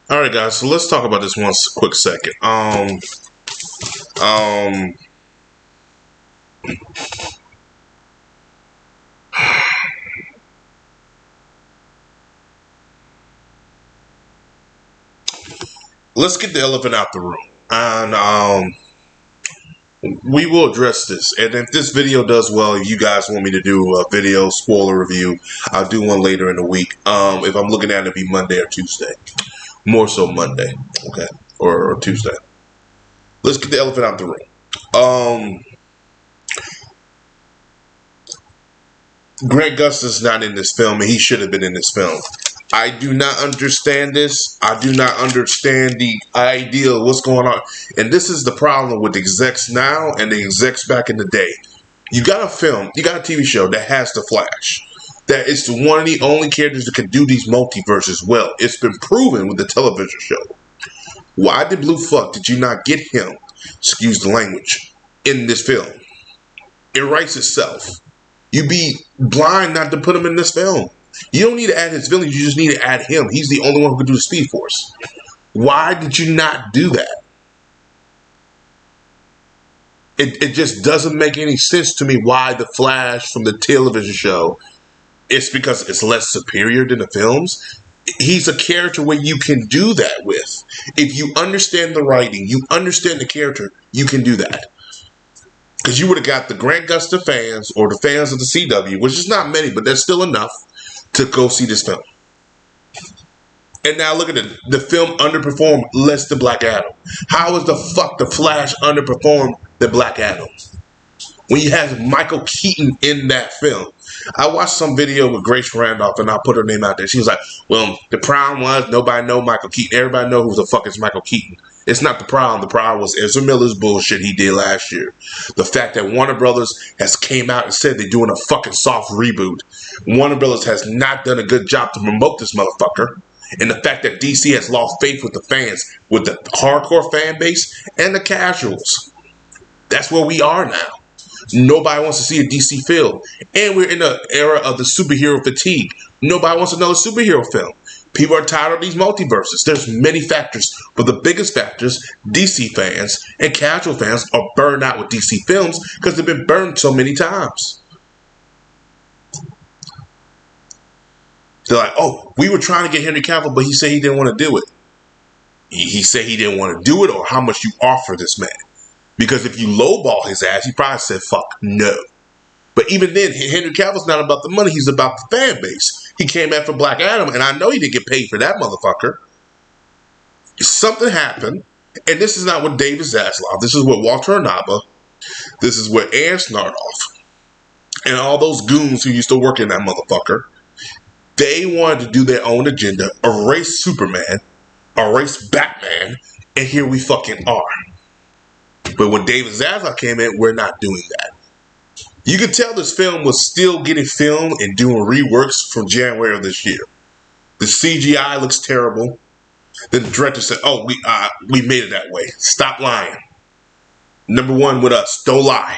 All right, guys. So let's talk about this one quick second. Um, let's get the elephant out the room, and we will address this. And if this video does well, if you guys want me to do a video spoiler review, I'll do one later in the week. If I'm looking at it, it'll be Monday or Tuesday. More so Monday, okay, or Tuesday. Let's get the elephant out the room. Grant Gustin's not in this film, and he should have been in this film. I do not understand this. I do not understand the idea of what's going on. And this is the problem with execs now and the execs back in the day. You got a film, you got a TV show that has the Flash. That is one of the only characters that can do these multiverses well. It's been proven with the television show. Why the blue fuck did you not get him, excuse the language, in this film? It writes itself. You be blind not to put him in this film. You don't need to add his villain. You just need to add him. He's the only one who can do the Speed Force. Why did you not do that? It just doesn't make any sense to me why the Flash from the television show. It's because it's less superior than the films. He's a character where you can do that with. If you understand the writing, you understand the character, you can do that. Because you would have got the Grant Gustin fans or the fans of the CW, which is not many, but there's still enough to go see this film. And now look at it. The film underperformed less than Black Adam. How is the fuck the Flash underperformed the Black Adam? When you have Michael Keaton in that film. I watched some video with Grace Randolph and I put her name out there. She was like, well, the problem was nobody know Michael Keaton. Everybody know who the fuck is Michael Keaton. It's not the problem. The problem was Ezra Miller's bullshit he did last year. The fact that Warner Brothers has came out and said they're doing a fucking soft reboot. Warner Brothers has not done a good job to promote this motherfucker. And the fact that DC has lost faith with the fans, with the hardcore fan base and the casuals. That's where we are now. Nobody wants to see a DC film. And we're in the era of the superhero fatigue. Nobody wants another superhero film. People are tired of these multiverses. There's many factors. But the biggest factors, DC fans and casual fans are burned out with DC films because they've been burned so many times. They're like, oh, we were trying to get Henry Cavill, but he said he didn't want to do it. He said he didn't want to do it, or how much you offer this man. Because if you lowball his ass, he probably said, fuck, no. But even then, Henry Cavill's not about the money. He's about the fan base. He came after Black Adam, and I know he didn't get paid for that motherfucker. Something happened, and this is not with David Zaslav. This is with Walter Anaba. This is with Aaron Snardoff. And all those goons who used to work in that motherfucker. They wanted to do their own agenda, erase Superman, erase Batman, and here we fucking are. But when David Zaslav came in, we're not doing that. You could tell this film was still getting filmed and doing reworks from January of this year. The CGI looks terrible. Then the director said, oh, we made it that way. Stop lying. Number one with us, don't lie.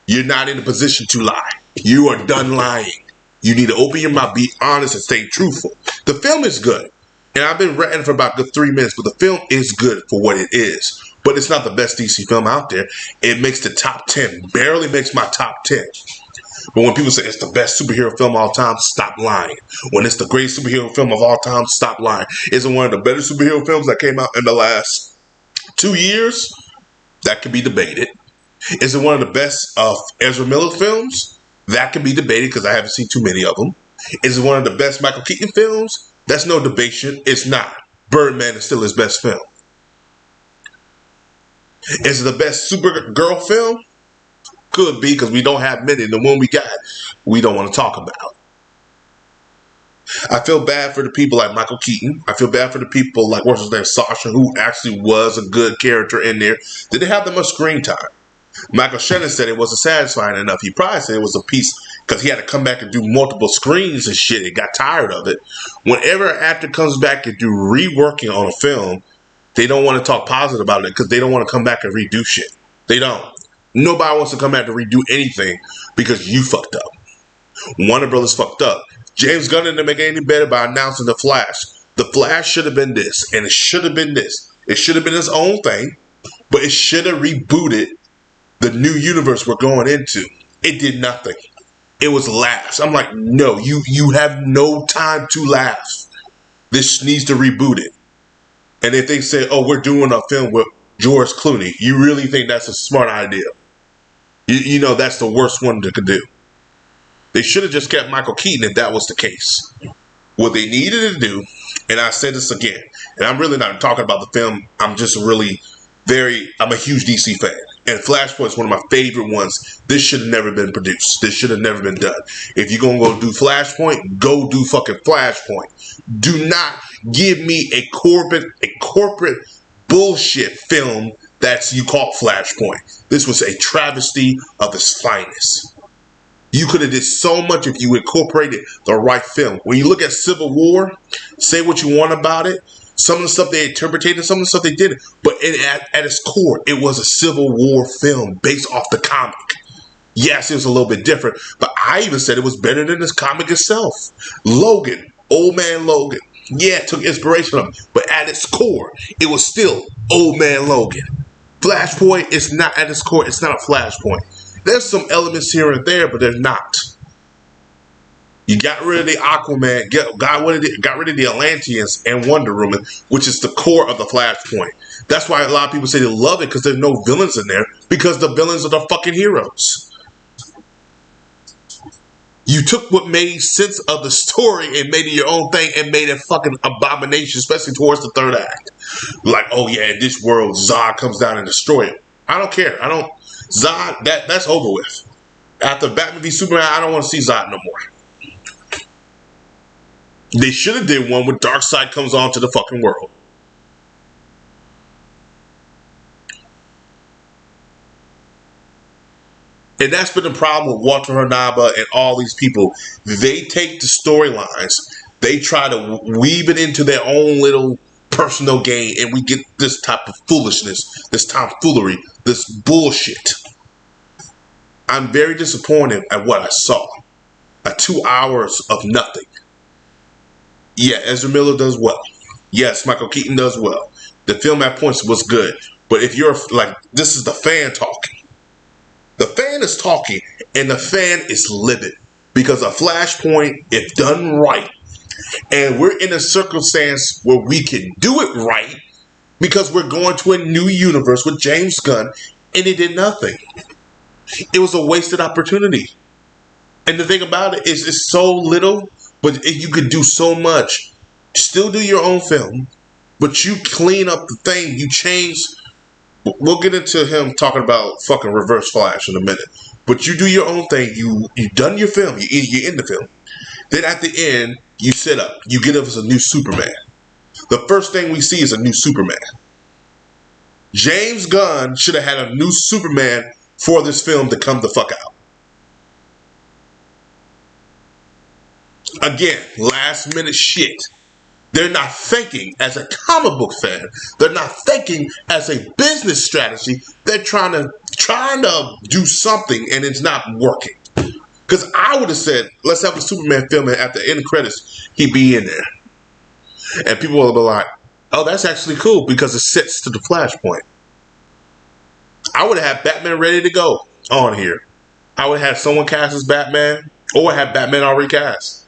You're not in a position to lie. You are done lying. You need to open your mouth, be honest, and stay truthful. The film is good. And I've been ranting for about a good 3 minutes, but the film is good for what it is. But it's not the best DC film out there. It makes the top 10. Barely makes my top 10. But when people say it's the best superhero film of all time, stop lying. When it's the greatest superhero film of all time, stop lying. Is it one of the better superhero films that came out in the last 2 years? That can be debated. Is it one of the best of Ezra Miller films? That can be debated because I haven't seen too many of them. Is it one of the best Michael Keaton films? That's no debation. It's not. Birdman is still his best film. Is it the best Supergirl film? Could be, because we don't have many. The one we got, we don't want to talk about. I feel bad for the people like Michael Keaton. I feel bad for the people like, what's his name, Sasha, who actually was a good character in there. Didn't have that much screen time. Michael Shannon said it wasn't satisfying enough. He probably said it was a piece because he had to come back and do multiple screens and shit. He got tired of it. Whenever an actor comes back and do reworking on a film, they don't want to talk positive about it because they don't want to come back and redo shit. They don't. Nobody wants to come back to redo anything because you fucked up. Warner Brothers fucked up. James Gunn didn't make it any better by announcing The Flash. The Flash should have been this, and it should have been this. It should have been its own thing, but it should have rebooted the new universe we're going into. It did nothing. It was laughs. I'm like, no, you have no time to laugh. This needs to reboot it. And if they say, oh, we're doing a film with George Clooney, you really think that's a smart idea? You know that's the worst one they could do. They should have just kept Michael Keaton if that was the case. What they needed to do, and I said this again, and I'm really not talking about the film. I'm just really I'm a huge DC fan. And Flashpoint is one of my favorite ones. This should have never been produced. This should have never been done. If you're going to go do Flashpoint, go do fucking Flashpoint. Do not give me a corporate bullshit film that's you call Flashpoint. This was a travesty of its finest. You could have did so much if you incorporated the right film. When you look at Civil War, say what you want about it. Some of the stuff they interpreted, some of the stuff they didn't. But at its core, it was a Civil War film based off the comic. Yes, it was a little bit different, but I even said it was better than this comic itself. Logan, Old Man Logan. Yeah, it took inspiration from him, but at its core, it was still Old Man Logan. Flashpoint is not at its core. It's not a Flashpoint. There's some elements here and there, but they're not. You got rid of the Aquaman, got rid of the Atlanteans and Wonder Woman, which is the core of the Flashpoint. That's why a lot of people say they love it because there's no villains in there, because the villains are the fucking heroes. You took what made sense of the story and made it your own thing and made it fucking abomination, especially towards the third act. Like, oh yeah, in this world, Zod comes down and destroys it. I don't care. Zod, that's over with. After Batman v Superman, I don't want to see Zod no more. They should have did one where Darkseid comes on to the fucking world. And that's been the problem with Walter Hanaba and all these people. They take the storylines, they try to weave it into their own little personal gain, and we get this type of foolishness, this tomfoolery, this bullshit. I'm very disappointed at what I saw. 2 hours of nothing. Yeah, Ezra Miller does well. Yes, Michael Keaton does well. The film at points was good. But if you're like, this is the fan talking. The fan is talking, and the fan is livid. Because a Flashpoint, if done right, and we're in a circumstance where we can do it right, because we're going to a new universe with James Gunn, and it did nothing. It was a wasted opportunity. And the thing about it is, it's so little, but you could do so much. Still do your own film, but you clean up the thing. You change. We'll get into him talking about fucking Reverse Flash in a minute. But you do your own thing. You done your film. You're in the film. Then at the end, you sit up. You give us a new Superman. The first thing we see is a new Superman. James Gunn should have had a new Superman for this film to come the fuck out. Again, last minute shit. They're not thinking as a comic book fan. They're not thinking as a business strategy. They're trying to do something, and it's not working. Because I would have said, let's have a Superman film, and at the end of credits, he'd be in there. And people will be like, oh, that's actually cool because it sets to the Flashpoint. I would have had Batman ready to go on here. I would have had someone cast as Batman, or have Batman already cast.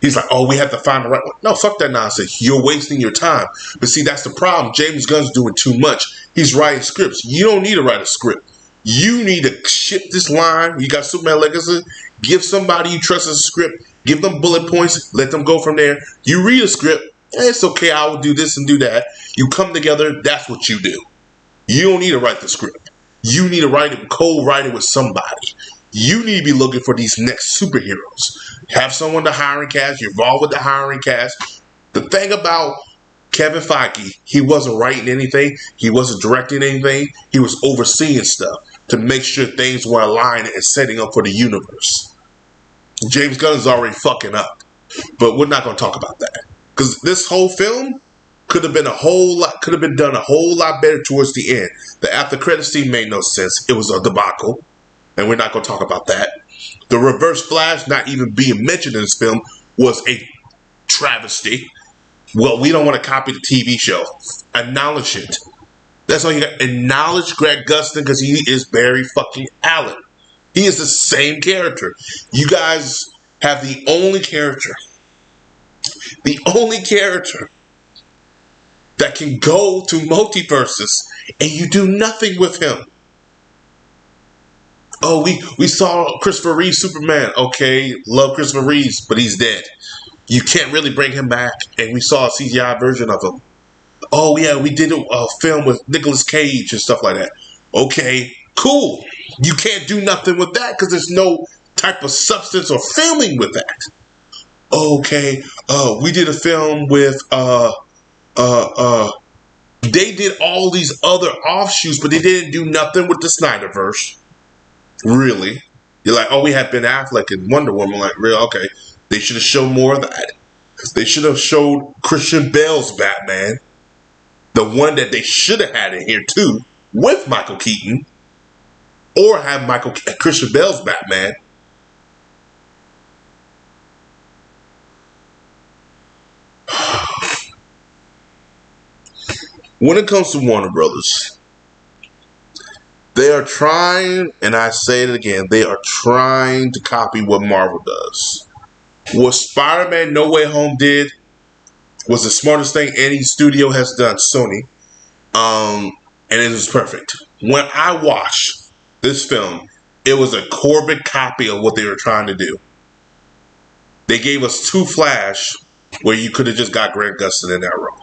He's like, oh, we have to find the right one. No, fuck that nonsense. You're wasting your time. But see, that's the problem. James Gunn's doing too much. He's writing scripts. You don't need to write a script. You need to ship this line. You got Superman Legacy. Give somebody you trust a script. Give them bullet points. Let them go from there. You read a script. It's okay. I will do this and do that. You come together. That's what you do. You don't need to write the script. You need to write it, co-write it with somebody. You need to be looking for these next superheroes. Have someone to hiring cast. You're involved with the hiring cast. The thing about Kevin Feige, he wasn't writing anything. He wasn't directing anything. He was overseeing stuff to make sure things were aligned and setting up for the universe. James Gunn is already fucking up. But we're not going to talk about that. Because this whole film could have been done a whole lot better towards the end. The after credit scene made no sense. It was a debacle. And we're not going to talk about that. The Reverse Flash not even being mentioned in this film was a travesty. Well, we don't want to copy the TV show. Acknowledge it. That's all you got. Acknowledge Grant Gustin because he is Barry fucking Allen. He is the same character. You guys have the only character that can go to multiverses and you do nothing with him. Oh, we saw Christopher Reeve Superman. Okay, love Christopher Reeves, but he's dead. You can't really bring him back, and we saw a CGI version of him. Oh yeah, we did a film with Nicolas Cage and stuff like that. Okay, cool. You can't do nothing with that because there's no type of substance or filming with that. Okay, we did a film with they did all these other offshoots, but they didn't do nothing with the Snyderverse. Really? You're like, oh, we had Ben Affleck and Wonder Woman. Like, real? Okay. They should have shown more of that. They should have showed Christian Bale's Batman. The one that they should have had in here, too, with Michael Keaton. Or have Christian Bale's Batman. When it comes to Warner Brothers, they are trying, and I say it again, they are trying to copy what Marvel does. What Spider-Man No Way Home did was the smartest thing any studio has done, Sony. And it was perfect. When I watched this film, it was a carbon copy of what they were trying to do. They gave us 2 Flash where you could have just got Grant Gustin in that role.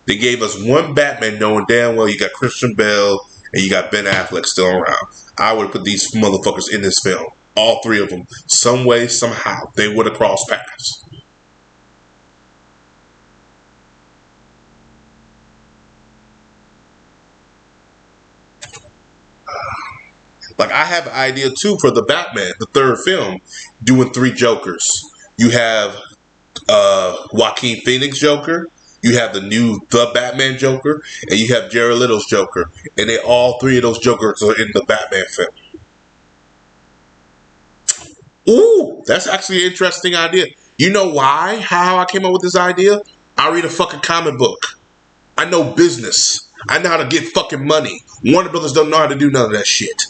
They gave us 1 Batman knowing damn well you got Christian Bale and you got Ben Affleck still around. I would have put these motherfuckers in this film. All 3 of them. Some way, somehow, they would have crossed paths. Like, I have an idea, too, for the Batman, the 3rd film, doing 3 Jokers. You have Joaquin Phoenix Joker. You have the Batman Joker, and you have Jared Leto's Joker, and all 3 of those Jokers are in the Batman film. Ooh, that's actually an interesting idea. You know why? How I came up with this idea? I read a fucking comic book. I know business. I know how to get fucking money. Warner Brothers don't know how to do none of that shit.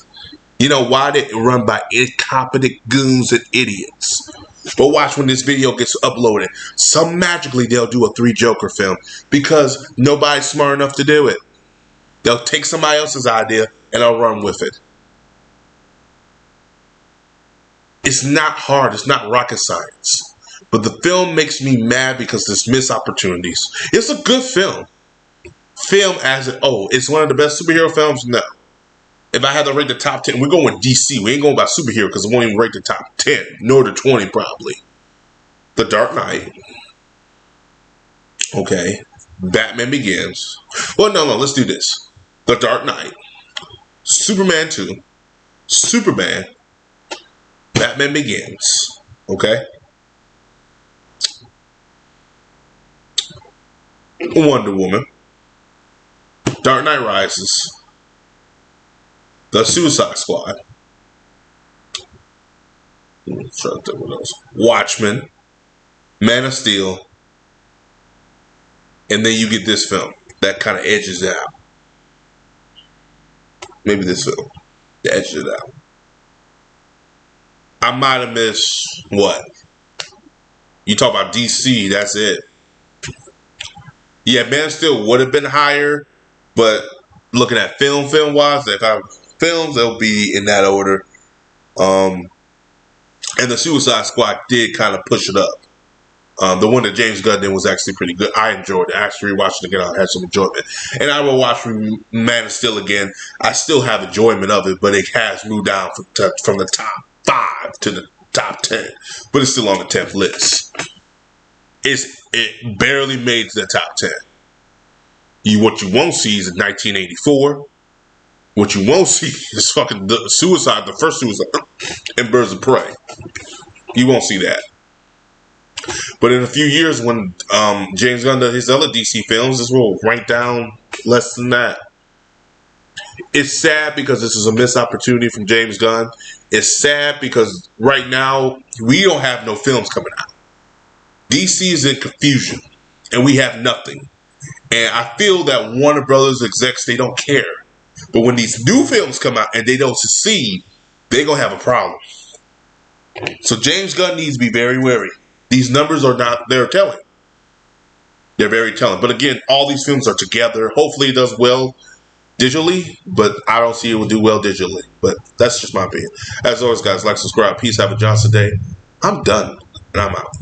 You know why? They run by incompetent goons and idiots. But watch when this video gets uploaded. Some magically they'll do a 3 Joker film because nobody's smart enough to do it. They'll take somebody else's idea and they'll run with it. It's not hard. It's not rocket science. But the film makes me mad because there's missed opportunities. It's a good film. It's one of the best superhero films? No. If I had to rate the top 10, we're going with DC. We ain't going by superhero because it won't even rate the top 10, nor the 20 probably. The Dark Knight. Okay. Batman Begins. Well, no, let's do this. The Dark Knight. Superman 2. Superman. Batman Begins. Okay. Wonder Woman. Dark Knight Rises. The Suicide Squad. Watchmen. Man of Steel. And then you get this film that kind of edges it out. Maybe this film that edges it out. I might have missed what? You talk about DC, that's it. Yeah, Man of Steel would have been higher, but looking at film-wise, if I films, they'll be in that order. And the Suicide Squad did kind of push it up. The one that James Gunn did was actually pretty good. I enjoyed it. Actually, rewatching it again, I had some enjoyment. And I will watch Man of Steel again. I still have enjoyment of it, but it has moved down from the top 5 to the top 10. But it's still on the 10th list. It barely made to the top 10. What you won't see is 1984. What you won't see is fucking the first Suicide, and Birds of Prey. You won't see that. But in a few years, when James Gunn does his other DC films, this will rank down less than that. It's sad because this is a missed opportunity from James Gunn. It's sad because right now, we don't have no films coming out. DC is in confusion, and we have nothing. And I feel that Warner Brothers execs, they don't care. But when these new films come out and they don't succeed, they're going to have a problem. So James Gunn needs to be very wary. These numbers are not, they're telling. They're very telling. But again, all these films are together. Hopefully it does well digitally, but I don't see it will do well digitally. But that's just my opinion. As always, guys, like, subscribe. Peace. Have a Johnson day. I'm done, and I'm out.